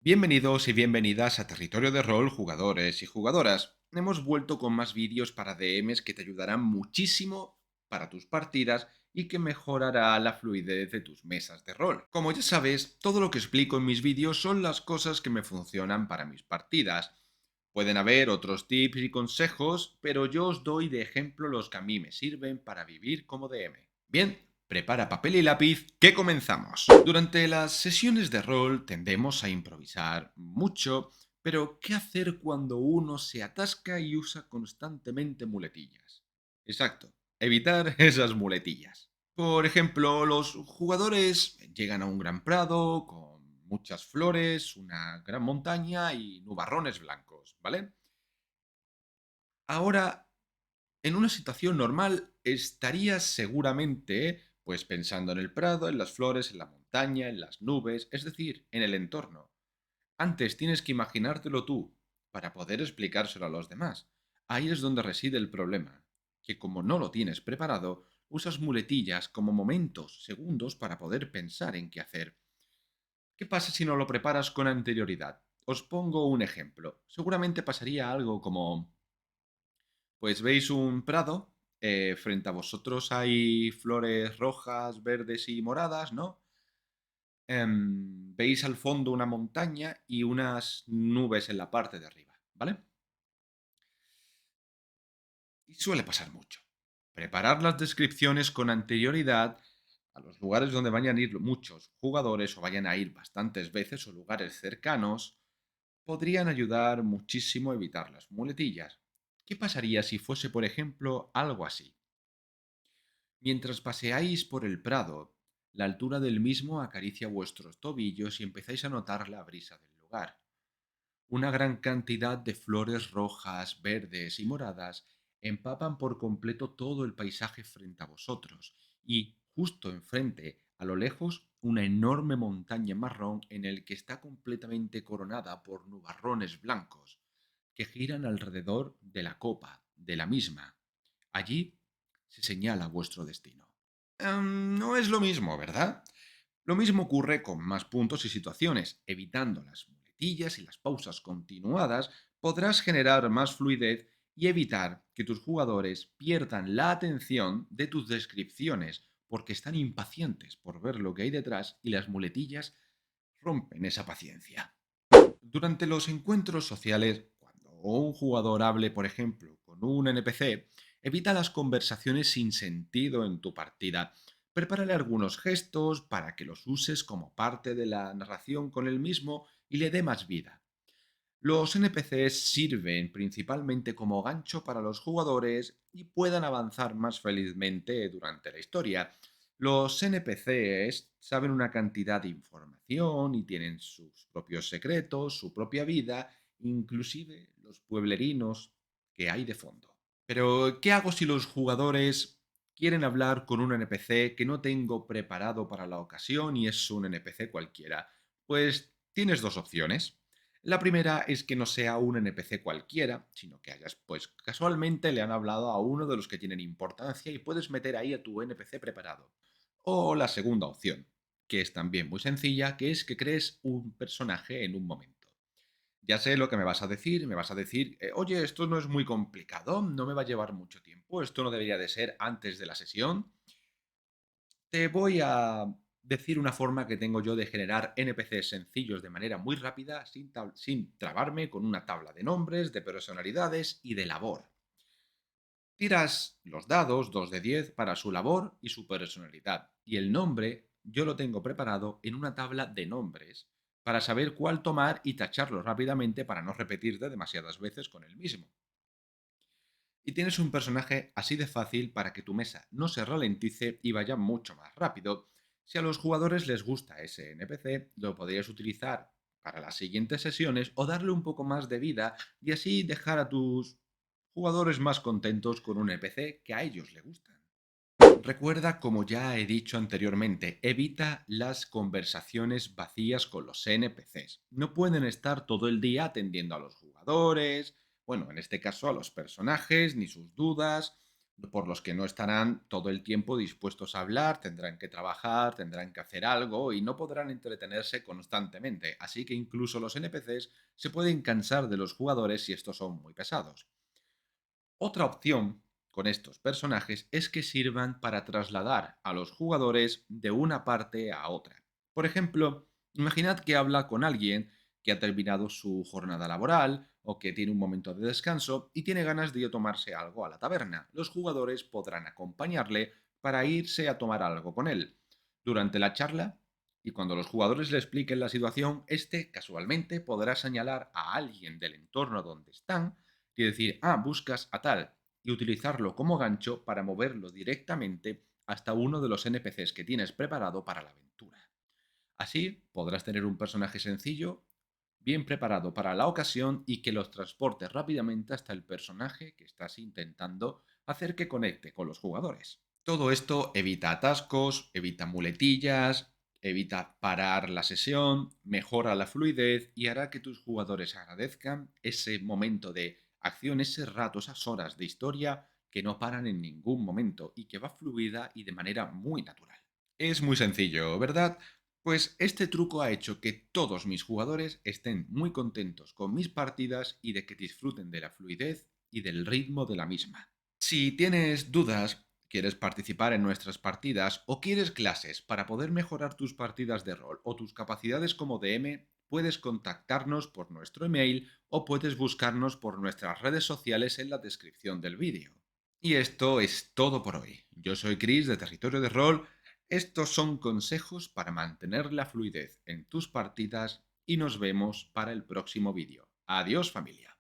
Bienvenidos y bienvenidas a Territorio de Rol, jugadores y jugadoras. Hemos vuelto con más vídeos para DMs que te ayudarán muchísimo para tus partidas y que mejorará la fluidez de tus mesas de rol. Como ya sabes, todo lo que explico en mis vídeos son las cosas que me funcionan para mis partidas. Pueden haber otros tips y consejos, pero yo os doy de ejemplo los que a mí me sirven para vivir como DM. Bien, prepara papel y lápiz, que comenzamos. Durante las sesiones de rol tendemos a improvisar mucho, pero ¿qué hacer cuando uno se atasca y usa constantemente muletillas? Exacto, evitar esas muletillas. Por ejemplo, los jugadores llegan a un gran prado con muchas flores, una gran montaña y nubarrones blancos, ¿vale? Ahora, en una situación normal estarías seguramente pues pensando en el prado, en las flores, en la montaña, en las nubes, es decir, en el entorno. Antes tienes que imaginártelo tú para poder explicárselo a los demás. Ahí es donde reside el problema, que como no lo tienes preparado, usas muletillas como momentos, segundos para poder pensar en qué hacer. ¿Qué pasa si no lo preparas con anterioridad? Os pongo un ejemplo. Seguramente pasaría algo como pues veis un prado, frente a vosotros hay flores rojas, verdes y moradas, ¿no? Veis al fondo una montaña y unas nubes en la parte de arriba, ¿vale? Y suele pasar mucho. Preparar las descripciones con anterioridad a los lugares donde vayan a ir muchos jugadores o vayan a ir bastantes veces o lugares cercanos podrían ayudar muchísimo a evitar las muletillas. ¿Qué pasaría si fuese, por ejemplo, algo así? Mientras paseáis por el prado, la altura del mismo acaricia vuestros tobillos y empezáis a notar la brisa del lugar. Una gran cantidad de flores rojas, verdes y moradas empapan por completo todo el paisaje frente a vosotros y, justo enfrente, a lo lejos, una enorme montaña marrón en el que está completamente coronada por nubarrones blancos que giran alrededor de la copa de la misma. Allí se señala vuestro destino. No es lo mismo, ¿verdad? Lo mismo ocurre con más puntos y situaciones. Evitando las muletillas y las pausas continuadas, podrás generar más fluidez y evitar que tus jugadores pierdan la atención de tus descripciones porque están impacientes por ver lo que hay detrás y las muletillas rompen esa paciencia. Durante los encuentros sociales, cuando un jugador hable, por ejemplo, con un NPC, evita las conversaciones sin sentido en tu partida. Prepárale algunos gestos para que los uses como parte de la narración con él mismo y le dé más vida. Los NPCs sirven principalmente como gancho para los jugadores y puedan avanzar más felizmente durante la historia. Los NPCs saben una cantidad de información y tienen sus propios secretos, su propia vida, inclusive los pueblerinos que hay de fondo. Pero, ¿qué hago si los jugadores quieren hablar con un NPC que no tengo preparado para la ocasión y es un NPC cualquiera? Pues tienes dos opciones. La primera es que no sea un NPC cualquiera, sino que hayas, pues casualmente le han hablado a uno de los que tienen importancia y puedes meter ahí a tu NPC preparado. O la segunda opción, que es también muy sencilla, que es que crees un personaje en un momento. Ya sé lo que me vas a decir, oye, esto no es muy complicado, no me va a llevar mucho tiempo, esto no debería de ser antes de la sesión. Te voy a decir una forma que tengo yo de generar NPCs sencillos de manera muy rápida, sin trabarme con una tabla de nombres, de personalidades y de labor. Tiras los dados, 2 de 10, para su labor y su personalidad. Y el nombre yo lo tengo preparado en una tabla de nombres para saber cuál tomar y tacharlo rápidamente para no repetirte demasiadas veces con el mismo. Y tienes un personaje así de fácil para que tu mesa no se ralentice y vaya mucho más rápido. Si a los jugadores les gusta ese NPC, lo podrías utilizar para las siguientes sesiones o darle un poco más de vida y así dejar a tus jugadores más contentos con un NPC que a ellos les gustan. Recuerda, como ya he dicho anteriormente, evita las conversaciones vacías con los NPCs. No pueden estar todo el día atendiendo a los jugadores, bueno, en este caso a los personajes, ni sus dudas. por los que no estarán todo el tiempo dispuestos a hablar, tendrán que trabajar, tendrán que hacer algo y no podrán entretenerse constantemente. Así que incluso los NPCs se pueden cansar de los jugadores si estos son muy pesados. Otra opción con estos personajes es que sirvan para trasladar a los jugadores de una parte a otra. Por ejemplo, imaginad que habla con alguien que ha terminado su jornada laboral o que tiene un momento de descanso y tiene ganas de ir a tomarse algo a la taberna. Los jugadores podrán acompañarle para irse a tomar algo con él. Durante la charla, y cuando los jugadores le expliquen la situación, este casualmente podrá señalar a alguien del entorno donde están y decir, buscas a tal, y utilizarlo como gancho para moverlo directamente hasta uno de los NPCs que tienes preparado para la aventura. Así podrás tener un personaje sencillo, bien preparado para la ocasión y que los transporte rápidamente hasta el personaje que estás intentando hacer que conecte con los jugadores. Todo esto evita atascos, evita muletillas, evita parar la sesión, mejora la fluidez y hará que tus jugadores agradezcan ese momento de acción, ese rato, esas horas de historia que no paran en ningún momento y que va fluida y de manera muy natural. Es muy sencillo, ¿verdad? Pues este truco ha hecho que todos mis jugadores estén muy contentos con mis partidas y de que disfruten de la fluidez y del ritmo de la misma. Si tienes dudas, quieres participar en nuestras partidas o quieres clases para poder mejorar tus partidas de rol o tus capacidades como DM, puedes contactarnos por nuestro email o puedes buscarnos por nuestras redes sociales en la descripción del vídeo. Y esto es todo por hoy. Yo soy Chris de Territorio de Rol. Estos son consejos para mantener la fluidez en tus partidas y nos vemos para el próximo vídeo. Adiós familia.